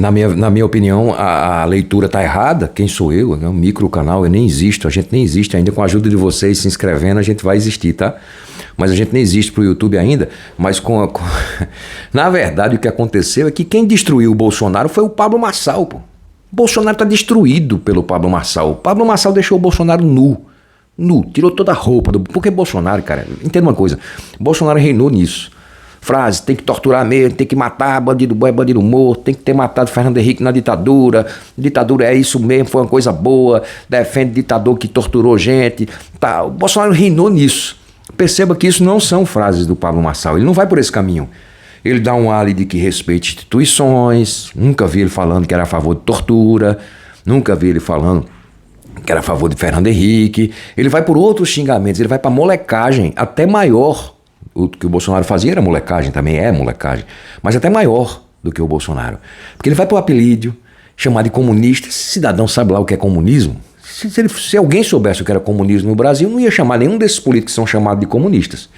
Na minha opinião, a leitura está errada. Quem sou eu? É um microcanal, eu nem existo. A gente nem existe ainda. Com a ajuda de vocês se inscrevendo, a gente vai existir, tá? Mas a gente nem existe pro YouTube ainda. Mas na verdade, o que aconteceu é que quem destruiu o Bolsonaro foi o Pablo Marçal, pô. O Bolsonaro está destruído pelo Pablo Marçal. O Pablo Marçal deixou o Bolsonaro nu. Nu. Tirou toda a roupa. Porque Bolsonaro, cara, entenda uma coisa. Bolsonaro reinou nisso. Frase, tem que torturar mesmo, tem que matar bandido bom é bandido morto, tem que ter matado Fernando Henrique na ditadura. Ditadura é isso mesmo, foi uma coisa boa. Defende ditador que torturou gente. Tá. O Bolsonaro reinou nisso. Perceba que isso não são frases do Pablo Marçal. Ele não vai por esse caminho. Ele dá um ar de que respeite instituições. Nunca vi ele falando que era a favor de tortura. Nunca vi ele falando que era a favor de Fernando Henrique. Ele vai por outros xingamentos. Ele vai para molecagem até maior. O que o Bolsonaro fazia era molecagem, também é molecagem, mas até maior do que o Bolsonaro. Porque ele vai para o apelídio, chamar de comunista. Esse cidadão sabe lá o que é comunismo? Se alguém soubesse o que era comunismo no Brasil, não ia chamar nenhum desses políticos que são chamados de comunistas.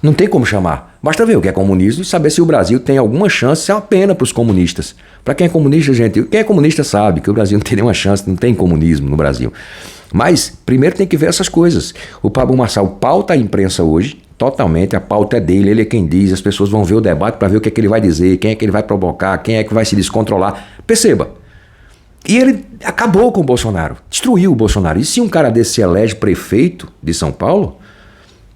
Não tem como chamar. Basta ver o que é comunismo e saber se o Brasil tem alguma chance. Isso é uma pena para os comunistas. Para quem é comunista, gente, quem é comunista sabe que o Brasil não tem nenhuma chance, não tem comunismo no Brasil. Mas primeiro tem que ver essas coisas. O Pablo Marçal pauta a imprensa hoje, totalmente, a pauta é dele, ele é quem diz, as pessoas vão ver o debate para ver o que é que ele vai dizer, quem é que ele vai provocar, quem é que vai se descontrolar. Perceba. E ele acabou com o Bolsonaro, destruiu o Bolsonaro. E se um cara desse se elege prefeito de São Paulo,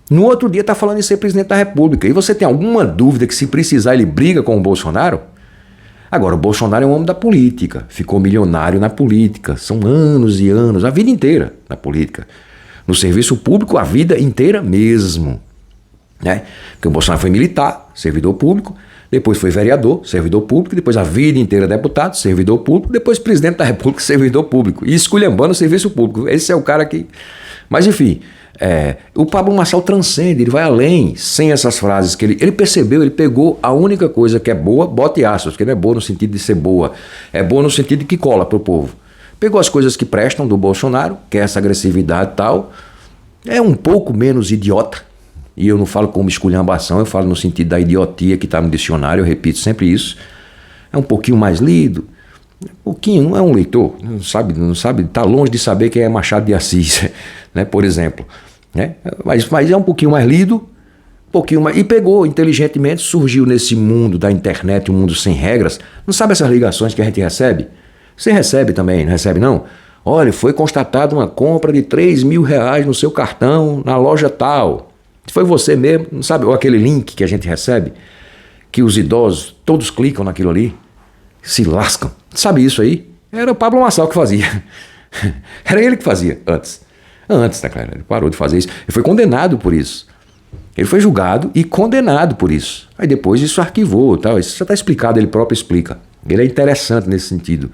no outro dia está falando em ser presidente da República. E você tem alguma dúvida que se precisar ele briga com o Bolsonaro? Agora, o Bolsonaro é um homem da política, ficou milionário na política, são anos e anos, a vida inteira na política. No serviço público, a vida inteira mesmo. Né? Porque o Bolsonaro foi militar, servidor público, depois foi vereador, servidor público, depois a vida inteira deputado, servidor público, depois presidente da República, servidor público, e esculhambando o serviço público. Esse é o cara que... Mas enfim, o Pablo Marçal transcende, ele vai além, sem essas frases que ele percebeu, ele pegou a única coisa que é boa, bote aspas, que não é boa no sentido de ser boa, é boa no sentido de que cola pro povo. Pegou as coisas que prestam do Bolsonaro, que é essa agressividade e tal, é um pouco menos idiota. E eu não falo como esculhambação, eu falo no sentido da idiotia que está no dicionário, eu repito sempre isso. É um pouquinho mais lido, um pouquinho, não é um leitor, não sabe, está longe de saber quem é Machado de Assis, né, por exemplo. Né? Mas é um pouquinho mais lido, um pouquinho mais, e pegou inteligentemente, surgiu nesse mundo da internet, um mundo sem regras. Não sabe essas ligações que a gente recebe? Você recebe também, não recebe não? Olha, foi constatada uma compra de R$3.000 no seu cartão na loja tal. Foi você mesmo, não sabe? Ou aquele link que a gente recebe, que os idosos todos clicam naquilo ali, se lascam. Sabe isso aí? Era o Pablo Marçal que fazia. Era ele que fazia antes. Antes, tá claro? Ele parou de fazer isso. Ele foi condenado por isso. Ele foi julgado e condenado por isso. Aí depois isso arquivou, tal. Isso já está explicado, ele próprio explica. Ele é interessante nesse sentido.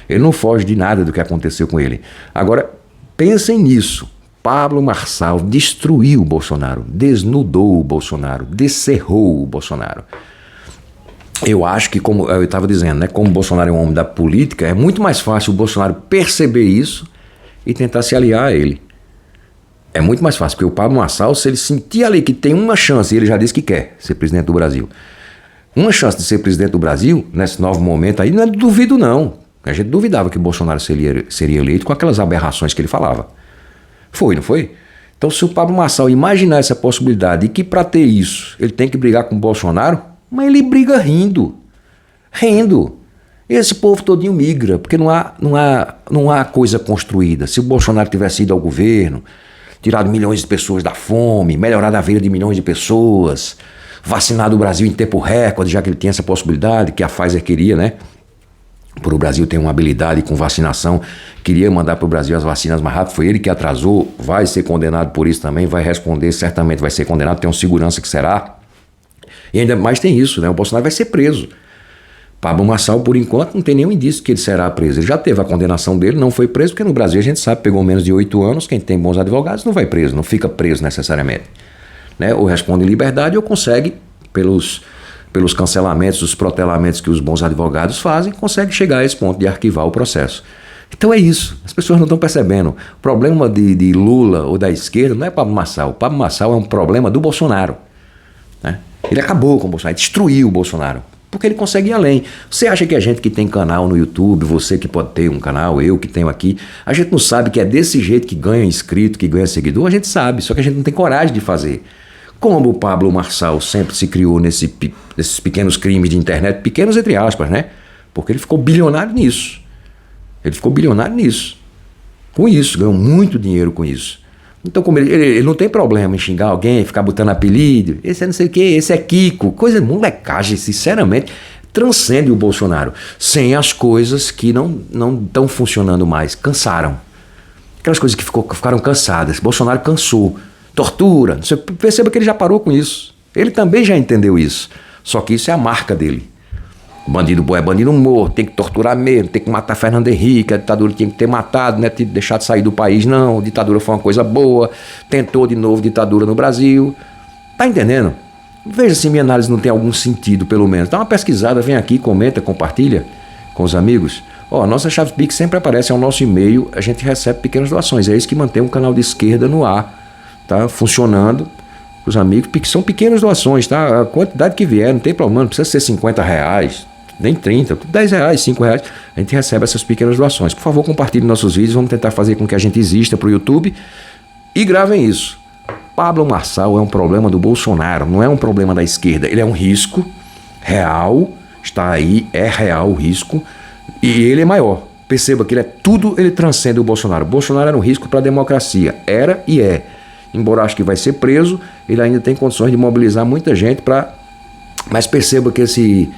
Ele não foge de nada do que aconteceu com ele. Agora, pensem nisso. Pablo Marçal destruiu o Bolsonaro, desnudou o Bolsonaro, descerrou o Bolsonaro. Eu acho que, como eu estava dizendo, né, como o Bolsonaro é um homem da política, é muito mais fácil o Bolsonaro perceber isso e tentar se aliar a ele. É muito mais fácil, porque o Pablo Marçal, se ele sentir ali que tem uma chance, e ele já disse que quer ser presidente do Brasil, uma chance de ser presidente do Brasil, nesse novo momento aí, não é duvido não. A gente duvidava que o Bolsonaro seria eleito com aquelas aberrações que ele falava. Foi, não foi? Então, se o Pablo Marçal imaginar essa possibilidade e que para ter isso ele tem que brigar com o Bolsonaro, mas ele briga rindo. Rindo. Esse povo todinho migra, porque não há coisa construída. Se o Bolsonaro tivesse ido ao governo, tirado milhões de pessoas da fome, melhorado a vida de milhões de pessoas, vacinado o Brasil em tempo recorde, já que ele tinha essa possibilidade, que a Pfizer queria, né? Por o Brasil ter uma habilidade com vacinação, queria mandar para o Brasil as vacinas mais rápido, foi ele que atrasou, vai ser condenado por isso também, vai responder, certamente vai ser condenado, tem um segurança que será. E ainda mais tem isso, né? O Bolsonaro vai ser preso. Pablo Marçal, por enquanto, não tem nenhum indício que ele será preso. Ele já teve a condenação dele, não foi preso, porque no Brasil a gente sabe, pegou menos de 8 anos, quem tem bons advogados não vai preso, não fica preso necessariamente. Né? Ou responde em liberdade ou consegue, pelos cancelamentos, os protelamentos que os bons advogados fazem, consegue chegar a esse ponto de arquivar o processo. Então é isso, as pessoas não estão percebendo. O problema de Lula ou da esquerda não é Pablo Marçal. O Pablo Marçal é um problema do Bolsonaro. Né? Ele acabou com o Bolsonaro, destruiu o Bolsonaro. Porque ele consegue ir além. Você acha que a gente que tem canal no YouTube, você que pode ter um canal, eu que tenho aqui, a gente não sabe que é desse jeito que ganha inscrito, que ganha seguidor? A gente sabe, só que a gente não tem coragem de fazer. Como o Pablo Marçal sempre se criou nesses pequenos crimes de internet, pequenos entre aspas, né? Porque ele ficou bilionário nisso. Ele ficou bilionário nisso. Com isso, ganhou muito dinheiro com isso. Então, como ele não tem problema em xingar alguém, ficar botando apelido, esse é não sei o que, esse é Kiko, coisa molecagem, sinceramente, transcende o Bolsonaro, sem as coisas que não estão funcionando mais, cansaram. Aquelas coisas que ficaram cansadas, Bolsonaro cansou, tortura, não sei, perceba que ele já parou com isso, ele também já entendeu isso, só que isso é a marca dele. Bandido bom é bandido morto, tem que torturar mesmo, tem que matar Fernando Henrique, a ditadura tinha que ter matado, né, deixar de sair do país, não, a ditadura foi uma coisa boa, tentou de novo ditadura no Brasil, tá entendendo? Veja se minha análise não tem algum sentido, pelo menos, dá uma pesquisada, vem aqui, comenta, compartilha com os amigos. Ó, nossa chave Pix sempre aparece, é o nosso e-mail, a gente recebe pequenas doações, é isso que mantém um canal de esquerda no ar, tá, funcionando. Os amigos, são pequenas doações, tá? A quantidade que vier, não tem problema, não precisa ser R$50, nem 30, R$10, R$5, a gente recebe essas pequenas doações. Por favor, compartilhe nossos vídeos, vamos tentar fazer com que a gente exista para o YouTube e gravem isso. Pablo Marçal é um problema do Bolsonaro, não é um problema da esquerda, ele é um risco real, está aí, é real o risco, e ele é maior. Perceba que ele transcende o Bolsonaro. O Bolsonaro era um risco para a democracia, era e é. Embora acho que vai ser preso, ele ainda tem condições de mobilizar muita gente para... Mas perceba que esse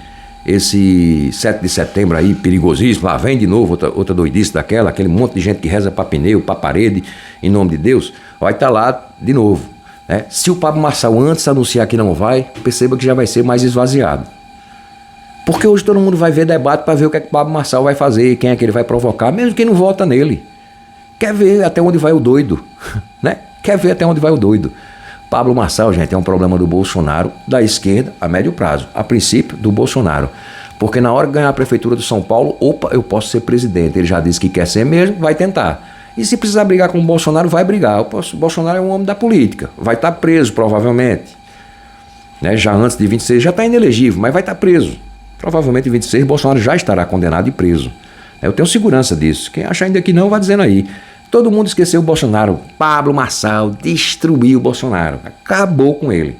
7 de setembro aí, perigosíssimo, lá vem de novo outra doidice daquela, aquele monte de gente que reza para pneu, para parede, em nome de Deus, vai estar lá de novo. Né? Se o Pablo Marçal antes anunciar que não vai, perceba que já vai ser mais esvaziado. Porque hoje todo mundo vai ver debate para ver o que é que o Pablo Marçal vai fazer, quem é que ele vai provocar, mesmo quem não vota nele. Quer ver até onde vai o doido, né? Quer ver até onde vai o doido. Pablo Marçal, gente, é um problema do Bolsonaro, da esquerda, a médio prazo. A princípio, do Bolsonaro. Porque na hora de ganhar a prefeitura de São Paulo, opa, eu posso ser presidente. Ele já disse que quer ser mesmo, vai tentar. E se precisar brigar com o Bolsonaro, vai brigar. O Bolsonaro é um homem da política. Vai estar preso, provavelmente. Né? Já antes de 26, já está inelegível, mas vai estar preso. Provavelmente em 26, Bolsonaro já estará condenado e preso. Eu tenho segurança disso. Quem acha ainda que não, vai dizendo aí. Todo mundo esqueceu o Bolsonaro. Pablo Marçal destruiu o Bolsonaro. Acabou com ele.